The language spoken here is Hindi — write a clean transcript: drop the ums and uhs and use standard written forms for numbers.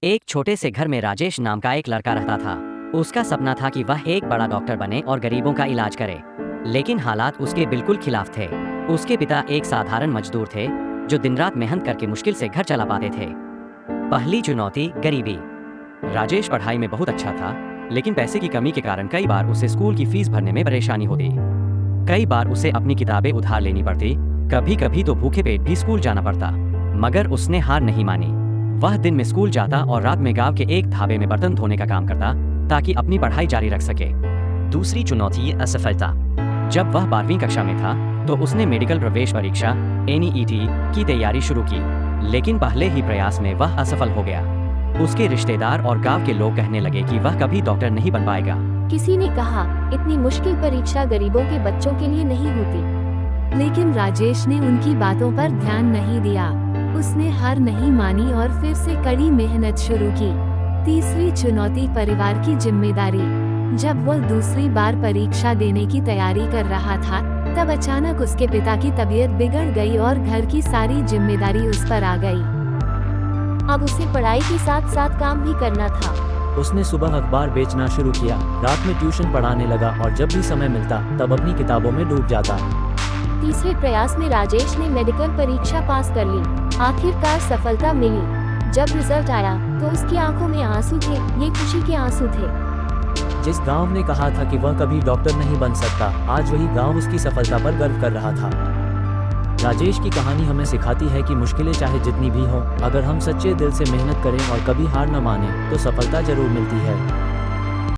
एक छोटे से घर में राजेश नाम का एक लड़का रहता था। उसका सपना था कि वह एक बड़ा डॉक्टर बने और गरीबों का इलाज करे। लेकिन हालात उसके बिल्कुल खिलाफ थे। उसके पिता एक साधारण मजदूर थे जो दिन रात मेहनत करके मुश्किल से घर चला पाते थे। पहली चुनौती गरीबी। राजेश पढ़ाई में बहुत अच्छा था, लेकिन पैसे की कमी के कारण कई बार उसे स्कूल की फीस भरने में परेशानी होती। कई बार उसे अपनी किताबें उधार लेनी पड़ती, कभी कभी तो भूखे पेट भी स्कूल जाना पड़ता। मगर उसने हार नहीं मानी। वह दिन में स्कूल जाता और रात में गांव के एक ढाबे में बर्तन धोने का काम करता ताकि अपनी पढ़ाई जारी रख सके। दूसरी चुनौती असफलता। जब वह 12वीं कक्षा में था तो उसने मेडिकल प्रवेश परीक्षा NEET की तैयारी शुरू की, लेकिन पहले ही प्रयास में वह असफल हो गया। उसके रिश्तेदार और गांव के लोग कहने लगे कि वह कभी डॉक्टर नहीं बन पाएगा। किसी ने कहा, इतनी मुश्किल परीक्षा गरीबों के बच्चों के लिए नहीं होती। लेकिन राजेश ने उनकी बातों पर ध्यान नहीं दिया। उसने हार नहीं मानी और फिर से कड़ी मेहनत शुरू की। तीसरी चुनौती परिवार की जिम्मेदारी। जब वह दूसरी बार परीक्षा देने की तैयारी कर रहा था, तब अचानक उसके पिता की तबीयत बिगड़ गई और घर की सारी जिम्मेदारी उस पर आ गई। अब उसे पढ़ाई के साथ साथ काम भी करना था। उसने सुबह अखबार बेचना शुरू किया, रात में ट्यूशन पढ़ाने लगा और जब भी समय मिलता तब अपनी किताबों में डूब जाता। तीसरे प्रयास में राजेश ने मेडिकल परीक्षा पास कर ली। आखिरकार सफलता मिली। जब रिजल्ट आया तो उसकी आंखों में आंसू थे। ये खुशी के आंसू थे। जिस गांव ने कहा था कि वह कभी डॉक्टर नहीं बन सकता, आज वही गांव उसकी सफलता पर गर्व कर रहा था। राजेश की कहानी हमें सिखाती है कि मुश्किलें चाहे जितनी भी हों, अगर हम सच्चे दिल से मेहनत करें और कभी हार न माने तो सफलता जरूर मिलती है।